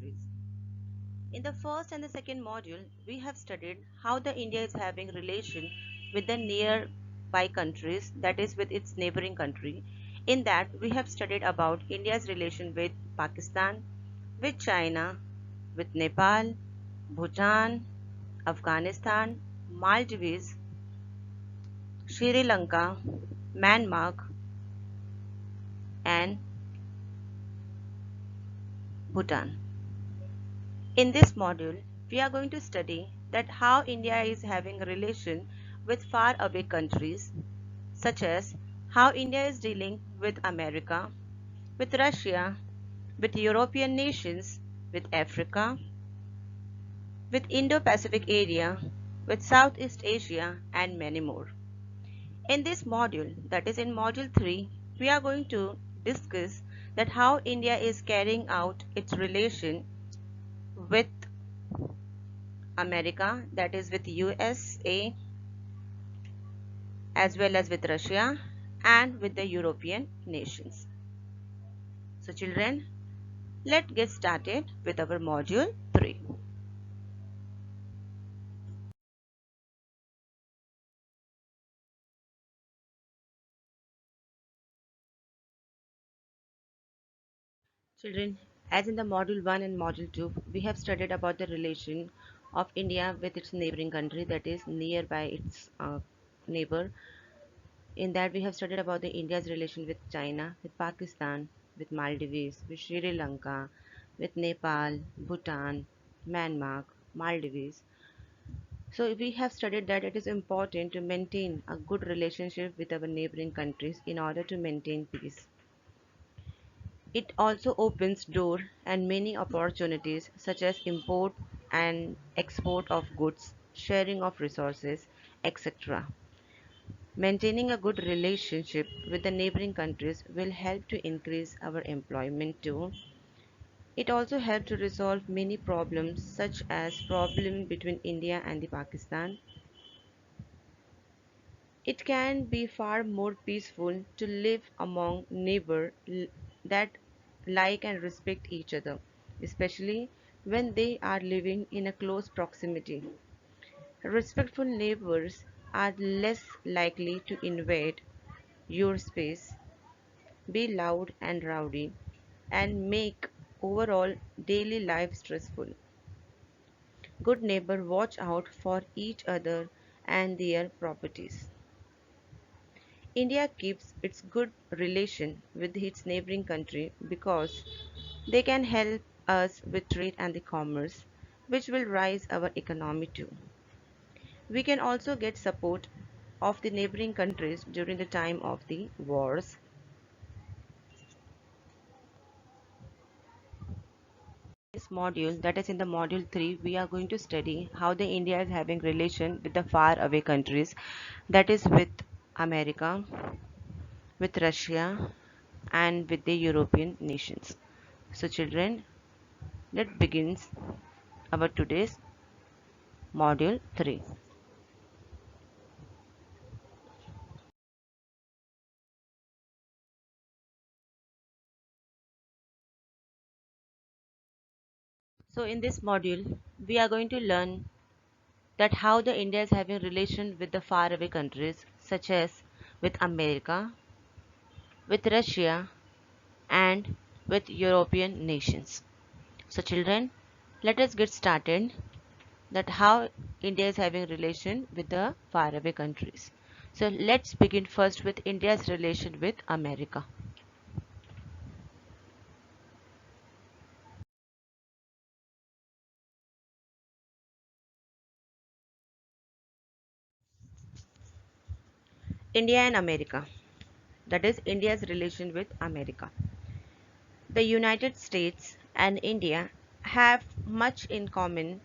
countries. In the first and the second module, we have studied how the India is having relation with the nearby countries, that is with its neighboring country. In that, we have studied about India's relation with Pakistan, with China, with Nepal, Bhutan, Afghanistan, Maldives, Sri Lanka, Myanmar, and Bhutan. In this module, we are going to study that how India is having a relation with far away countries, such as how India is dealing with America, with Russia, with European nations, with Africa, with Indo-Pacific area, with Southeast Asia, and many more. In this module, that is in module 3, we are going to discuss that how India is carrying out its relation with America, that is with USA, as well as with Russia and with the European nations. So children, let's get started with our module 3. Children, as in the module 1 and module 2, we have studied about the relation of India with its neighboring country, that is nearby its neighbor. In that we have studied about the India's relation with China, with Pakistan, with Maldives, with Sri Lanka, with Nepal, Bhutan, Myanmar, Maldives. So we have studied that it is important to maintain a good relationship with our neighboring countries in order to maintain peace. It also opens door and many opportunities such as import and export of goods, sharing of resources, etc. Maintaining a good relationship with the neighboring countries will help to increase our employment too. It also helps to resolve many problems such as problem between India and the Pakistan. It can be far more peaceful to live among neighbors that like and respect each other, especially when they are living in a close proximity. Respectful neighbors are less likely to invade your space, be loud and rowdy, and make overall daily life stressful. Good neighbors watch out for each other and their properties. India keeps its good relation with its neighboring country because they can help us with trade and the commerce, which will rise our economy too. We can also get support of the neighboring countries during the time of the wars. This module, that is in the module 3, we are going to study how the India is having relation with the far away countries, that is with America, with Russia, and with the European nations. So children, let's begin our today's module 3. So in this module, we are going to learn that how the India is having relation with the far away countries such as with America, with Russia, and with European nations. So children, let us get started that how India is having relation with the faraway countries. So let's begin first with India's relation with America. India and America. That is India's relation with America. The United States and India have much in common,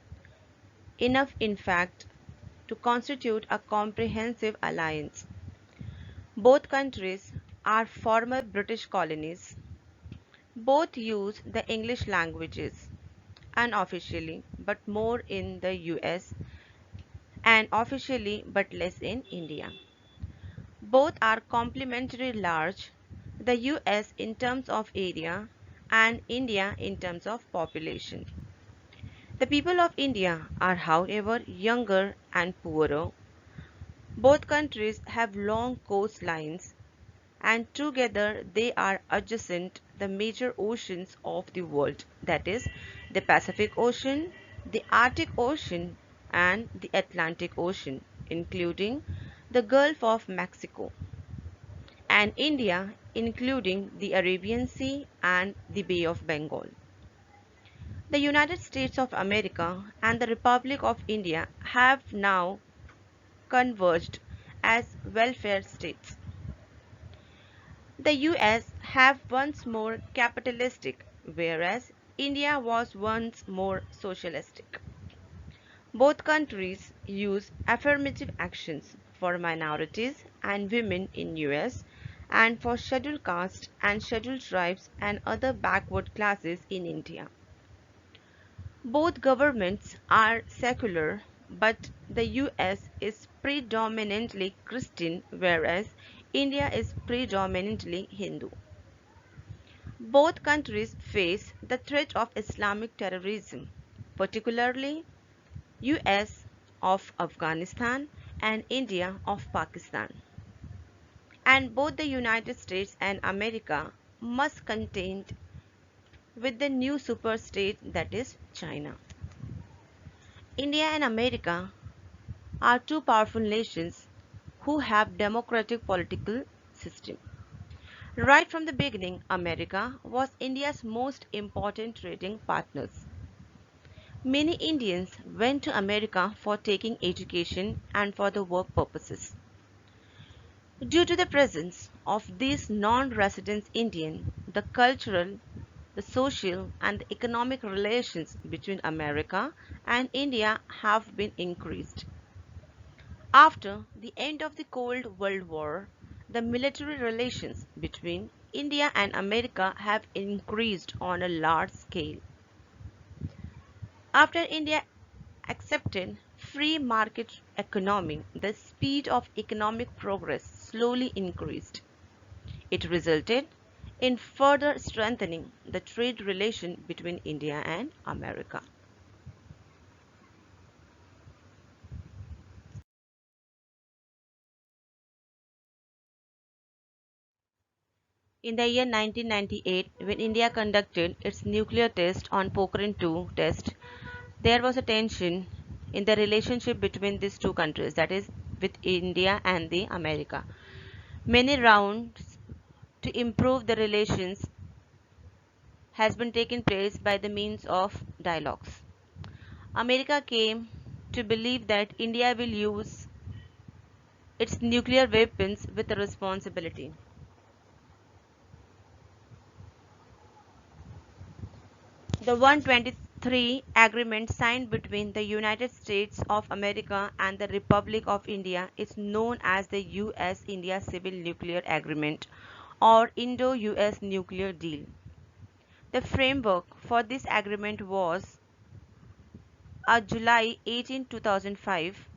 enough in fact to constitute a comprehensive alliance. Both countries are former British colonies. Both use the English languages unofficially but more in the US, and officially but less in India. Both are complementary large, the US in terms of area and India in terms of population. The people of India are, however, younger and poorer. Both countries have long coastlines and together they are adjacent the major oceans of the world, that is the Pacific Ocean, the Arctic Ocean and the Atlantic Ocean, including the Gulf of Mexico, and India including the Arabian Sea and the Bay of Bengal. The United States of America and the Republic of India have now converged as welfare states. The US have once more capitalistic, whereas India was once more socialistic. Both countries use affirmative actions for minorities and women in US and for scheduled caste and scheduled tribes and other backward classes in India. Both governments are secular, but the US is predominantly Christian, whereas India is predominantly Hindu. Both countries face the threat of Islamic terrorism, particularly US of Afghanistan and India of Pakistan. And both the United States and America must contend with the new superstate that is China. India and America are two powerful nations who have democratic political system. Right from the beginning, America was India's most important trading partners. Many Indians went to America for taking education and for the work purposes. Due to the presence of these non-resident Indians, the cultural, the social and the economic relations between America and India have been increased. After the end of the Cold World War, the military relations between India and America have increased on a large scale. After India accepted free market economy, the speed of economic progress slowly increased. It resulted in further strengthening the trade relation between India and America. In the year 1998, when India conducted its nuclear test on Pokhran 2 test, there was a tension in the relationship between these two countries, that is, with India and the America. Many rounds to improve the relations has been taken place by the means of dialogues. America came to believe that India will use its nuclear weapons with responsibility. The 123 agreement signed between the United States of America and the Republic of India is known as the US-India Civil Nuclear Agreement or Indo-US Nuclear Deal. The framework for this agreement was a July 18, 2005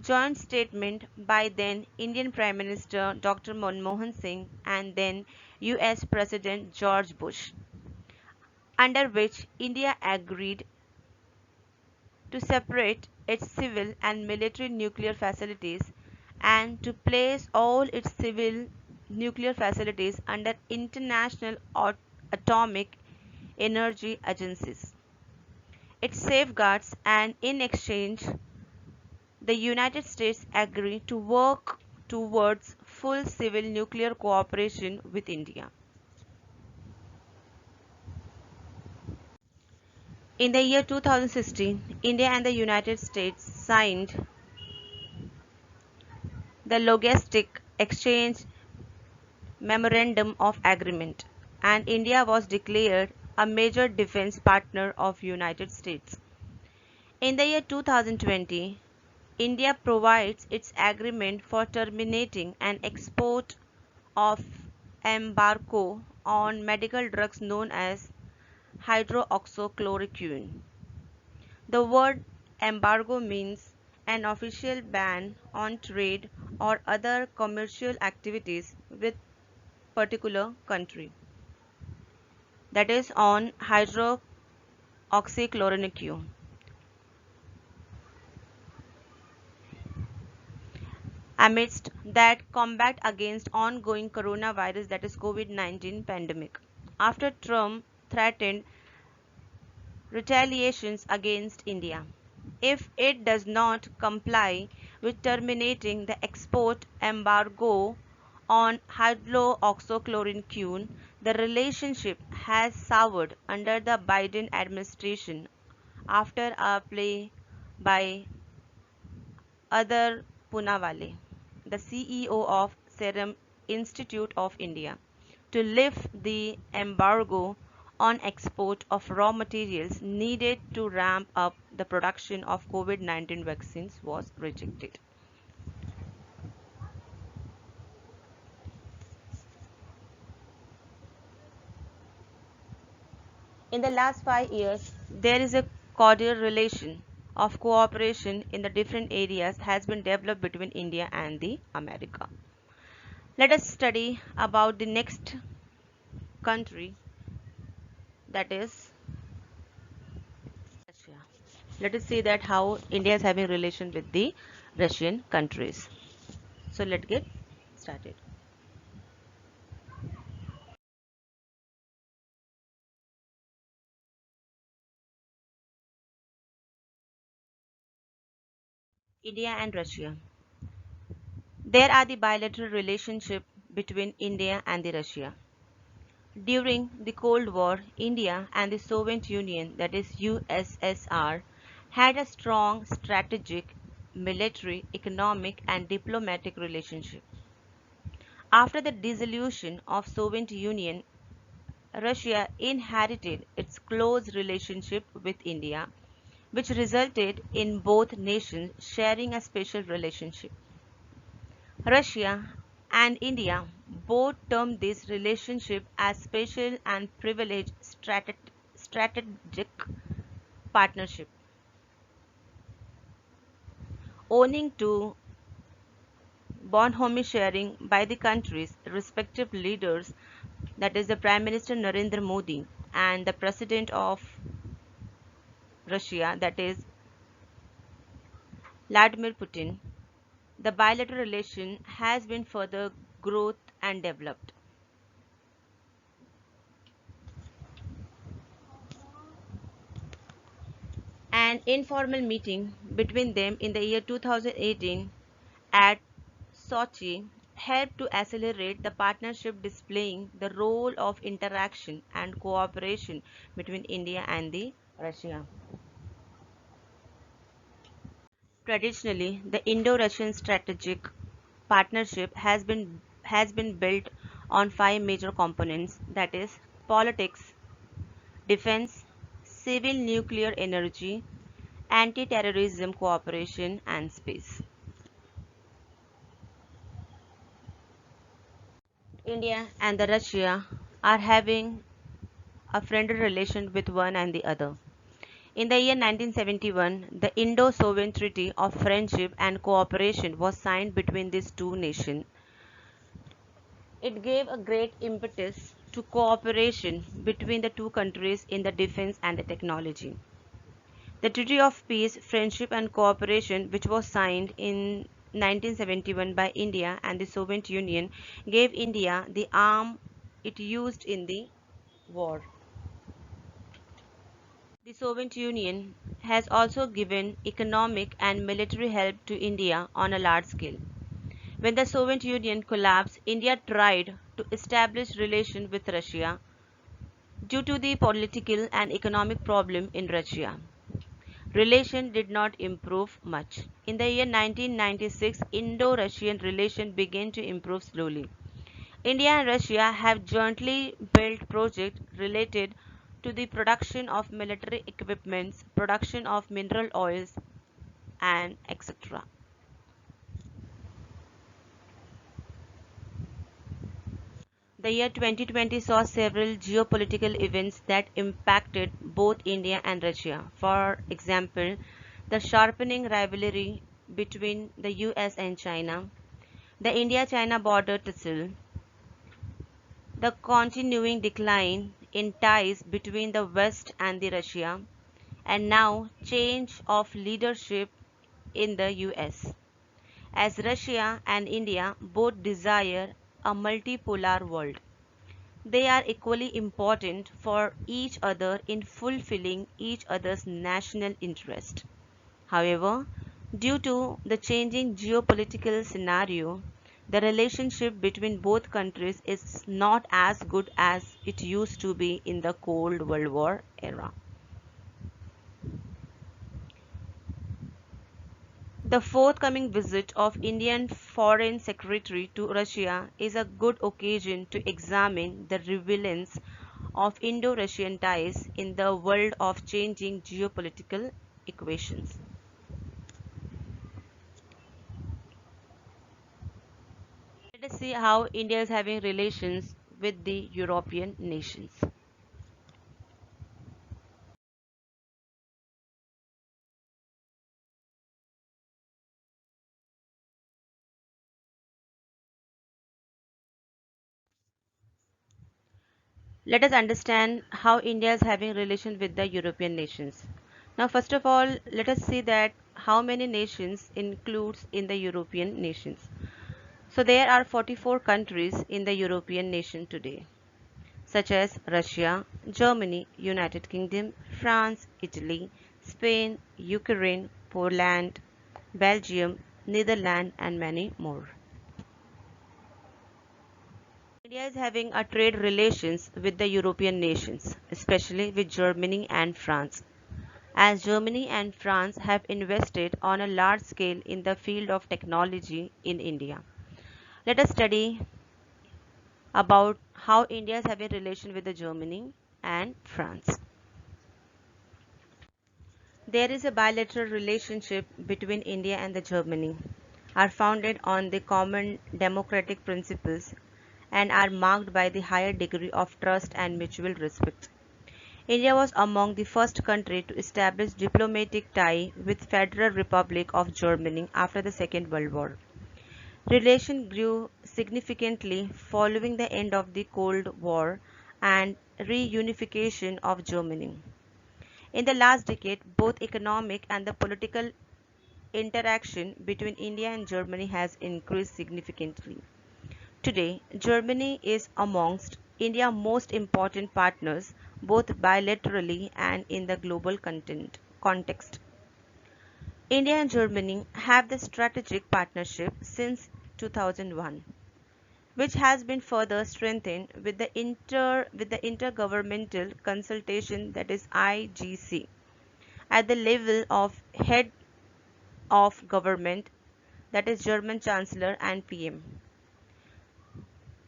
joint statement by then Indian Prime Minister Dr. Manmohan Singh and then US President George Bush, under which India agreed to separate its civil and military nuclear facilities and to place all its civil nuclear facilities under international atomic energy agencies, its safeguards, and in exchange the United States agreed to work towards full civil nuclear cooperation with India. In the year 2016, India and the United States signed the Logistic Exchange Memorandum of Agreement, and India was declared a major defense partner of United States. In the year 2020, India provides its agreement for terminating an export of embargo on medical drugs known as hydroxychloroquine. The word embargo means an official ban on trade or other commercial activities with particular country. that is on hydroxychloroquine. Amidst that combat against ongoing coronavirus, that is COVID-19 pandemic. After Trump threatened retaliations against India if it does not comply with terminating the export embargo on hydroxychloroquine, the relationship has soured under the Biden administration after a play by Adar Poonawalla, the CEO of Serum Institute of India, to lift the embargo on export of raw materials needed to ramp up the production of COVID-19 vaccines was rejected. In the last 5 years, there is a cordial relation of cooperation in the different areas has been developed between India and the America. Let us study about the next country, that is Russia. Let us see that how India is having relation with the Russian countries. So let's get started. India and Russia. There are the bilateral relationship between India and the Russia. During the Cold War, India and the Soviet Union, that is USSR, had a strong strategic, military, economic and diplomatic relationship. After the dissolution of Soviet Union, Russia inherited its close relationship with India, which resulted in both nations sharing a special relationship. Russia and India both term this relationship as special and privileged strategic partnership, owing to bonhomie sharing by the country's respective leaders, that is the Prime Minister Narendra Modi and the President of Russia, that is Vladimir Putin. The bilateral relation has been further growth and developed. An informal meeting between them in the year 2018 at Sochi helped to accelerate the partnership, displaying the role of interaction and cooperation between India and the Russia. Traditionally, the Indo-Russian strategic partnership has been built on five major components, that is politics, defense, civil nuclear energy, anti-terrorism cooperation and space. India and the Russia are having a friendly relation with one and the other. In the year 1971, the Indo-Soviet Treaty of Friendship and Cooperation was signed between these two nations. It gave a great impetus to cooperation between the two countries in the defense and the technology. The Treaty of Peace, Friendship and Cooperation, which was signed in 1971 by India and the Soviet Union, gave India the arm it used in the war. The Soviet Union has also given economic and military help to India on a large scale. When the Soviet Union collapsed, India tried to establish relations with Russia due to the political and economic problem in Russia. Relations did not improve much. In the year 1996, Indo-Russian relations began to improve slowly. India and Russia have jointly built projects related to the production of military equipments, production of mineral oils, and etc. The year 2020 saw several geopolitical events that impacted both India and Russia. For example, the sharpening rivalry between the US and China, the India-China border tussle, the continuing decline in ties between the West and the Russia, and now change of leadership in the US, as Russia and India both desire a multipolar world. They are equally important for each other in fulfilling each other's national interest. However, due to the changing geopolitical scenario, the relationship between both countries is not as good as it used to be in the Cold World War era. The forthcoming visit of Indian Foreign Secretary to Russia is a good occasion to examine the relevance of Indo-Russian ties in the world of changing geopolitical equations. Let us see how India is having relations with the European nations. Let us understand how India is having relations with the European nations. Now, first of all, let us see that how many nations includes in the European nations. So there are 44 countries in the European nation today, such as Russia, Germany, United Kingdom, France, Italy, Spain, Ukraine, Poland, Belgium, Netherlands, and many more. India is having a trade relations with the European nations, especially with Germany and France, as Germany and France have invested on a large scale in the field of technology in India. Let us study about how India is having relation with the Germany and France. There is a bilateral relationship between India and the Germany, are founded on the common democratic principles and are marked by the higher degree of trust and mutual respect. India was among the first country to establish diplomatic tie with Federal Republic of Germany after the Second World War. Relations grew significantly following the end of the Cold War and reunification of Germany. In the last decade, both economic and the political interaction between India and Germany has increased significantly. Today, Germany is amongst India's most important partners, both bilaterally and in the global context. India and Germany have the strategic partnership since 2001, which has been further strengthened with the intergovernmental consultation, that is IGC, at the level of head of government, that is German Chancellor and PM,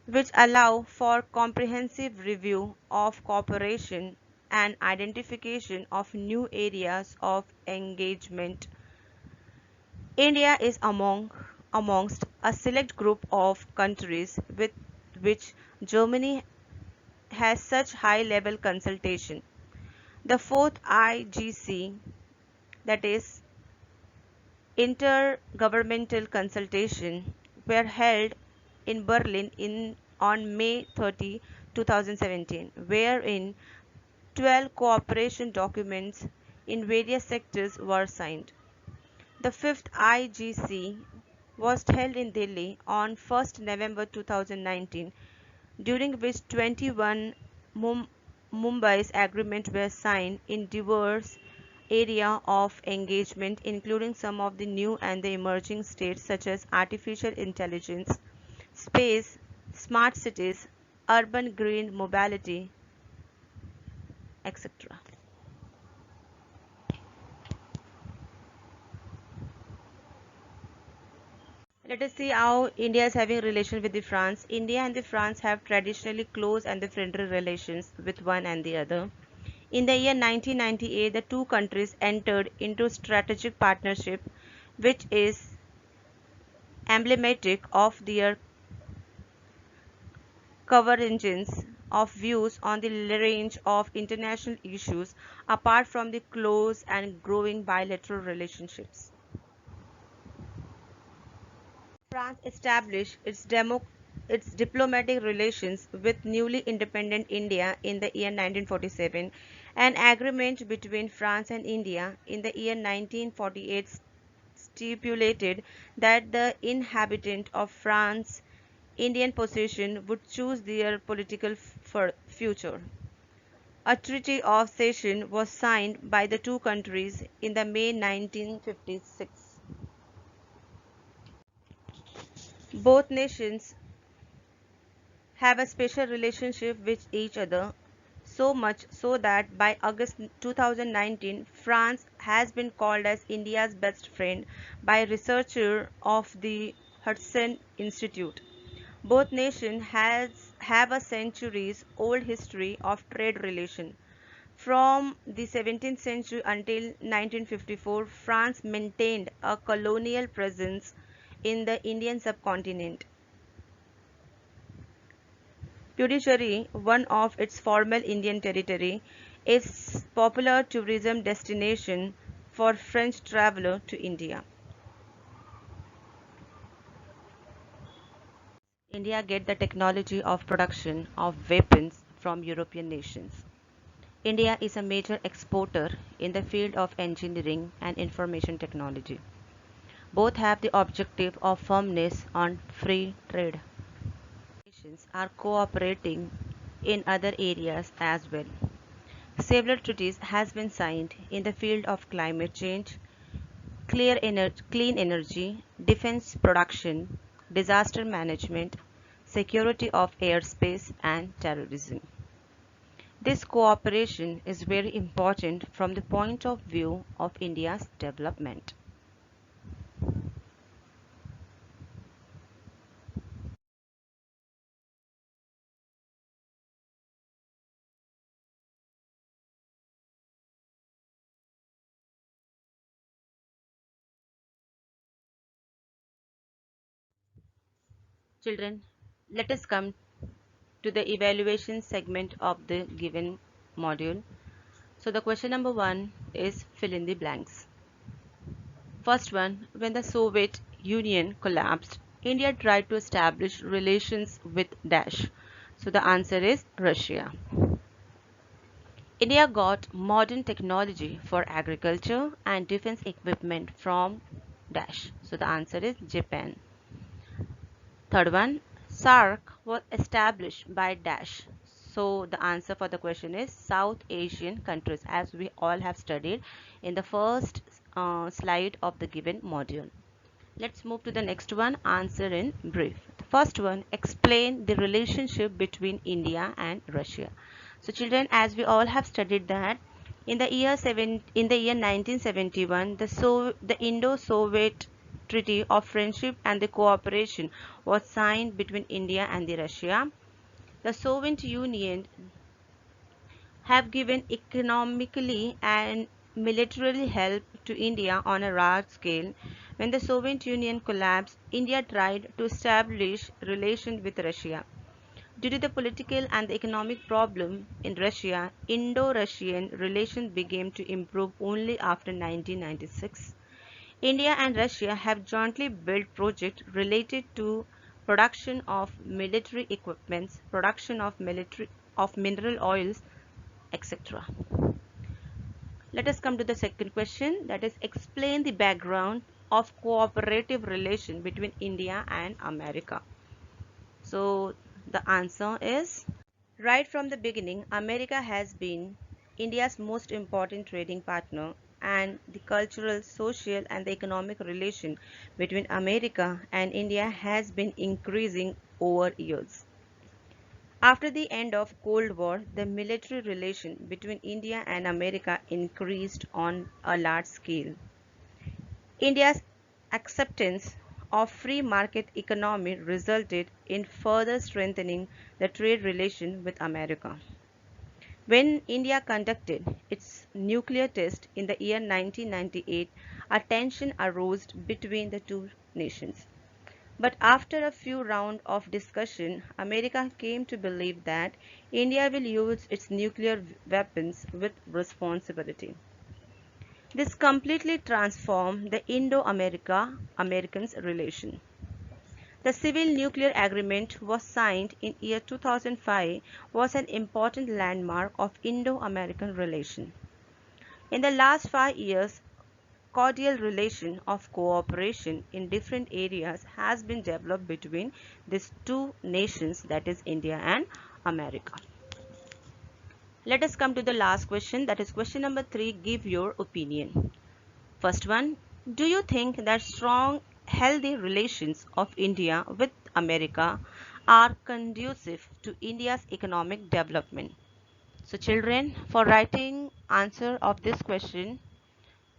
which allow for comprehensive review of cooperation and identification of new areas of engagement. India is amongst a select group of countries with which Germany has such high level consultation. The fourth IGC, that is intergovernmental consultation, were held in Berlin on May 30, 2017, wherein 12 cooperation documents in various sectors were signed. The fifth IGC was held in Delhi on 1st November 2019, during which 21 Mumbai's agreements were signed in diverse areas of engagement, including some of the new and the emerging states such as artificial intelligence, space, smart cities, urban green mobility, etc. Let us see how India is having relations with the France. India and the France have traditionally close and the friendly relations with one and the other. In the year 1998, the two countries entered into strategic partnership, which is emblematic of their convergence of views on the range of international issues apart from the close and growing bilateral relationships. France established its its diplomatic relations with newly independent India in the year 1947, an agreement between France and India in the year 1948 stipulated that the inhabitant of France Indian possession would choose their political future. A treaty of cession was signed by the two countries in the May 1956. Both nations have a special relationship with each other, so much so that by August 2019, France has been called as India's best friend by researchers of the Hudson Institute. Both nations have a centuries old history of trade relation. From the 17th century until 1954, France maintained a colonial presence in the Indian subcontinent. Puducherry, one of its former Indian territory, is popular tourism destination for French travelers to India. India get the technology of production of weapons from European nations. India is a major exporter in the field of engineering and information technology. Both have the objective of firmness on free trade. Nations are cooperating in other areas as well. Several treaties has been signed in the field of climate change, clean energy, defense production, disaster management, security of airspace and terrorism. This cooperation is very important from the point of view of India's development. Children, let us come to the evaluation segment of the given module. So the question number 1 is fill in the blanks. First one, when the Soviet Union collapsed, India tried to establish relations with dash. So the answer is Russia. India got modern technology for agriculture and defense equipment from dash. So the answer is Japan. Third one, SAARC was established by dash. So the answer for the question is South Asian countries, as we all have studied in the first slide of the given module. Let's move to the next one, answer in brief. The first one, explain the relationship between India and Russia. So children, as we all have studied that in the year 1971, the Indo-Soviet Treaty of Friendship and the Cooperation was signed between India and the Russia. The Soviet Union have given economically and militarily help to India on a large scale. When the Soviet Union collapsed, India tried to establish relations with Russia. Due to the political and the economic problem in Russia, Indo-Russian relations began to improve only after 1996. India and Russia have jointly built projects related to production of military equipments, production of mineral oils, etc. Let us come to the second question, that is explain the background of cooperative relation between India and America. So the answer is right from the beginning, America has been India's most important trading partner, and the cultural, social and the economic relation between America and India has been increasing over years. After the end of Cold War, the military relation between India and America increased on a large scale. India's acceptance of free market economy resulted in further strengthening the trade relation with America. When India conducted its nuclear test in the year 1998, a tension arose between the two nations. But after a few rounds of discussion, America came to believe that India will use its nuclear weapons with responsibility. This completely transformed the Indo-Americans relation. The Civil Nuclear Agreement was signed in year 2005 was an important landmark of Indo-American relation. In the last 5 years, cordial relation of cooperation in different areas has been developed between these two nations, that is India and America. Let us come to the last question, that is question number 3. Give your opinion. First one, do you think that strong, healthy relations of India with America are conducive to India's economic development? So children, for writing answer of this question,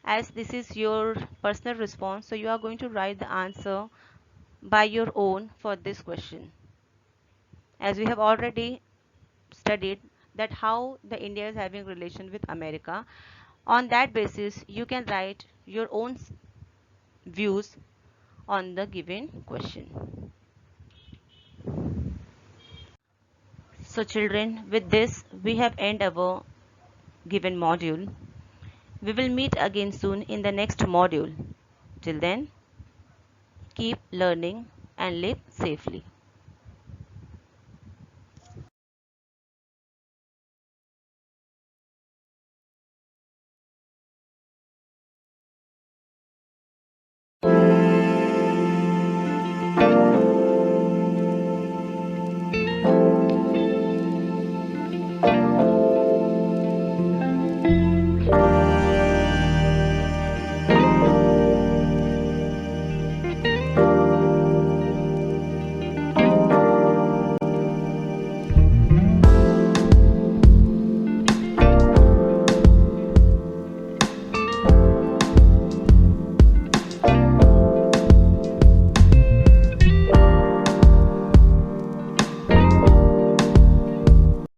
as this is your personal response, so you are going to write the answer by your own for this question. As we have already studied that how the India is having relation with America, on that basis you can write your own views on the given question. So children, with this we have end our given module. We will meet again soon in the next module. Till then, keep learning and live safely.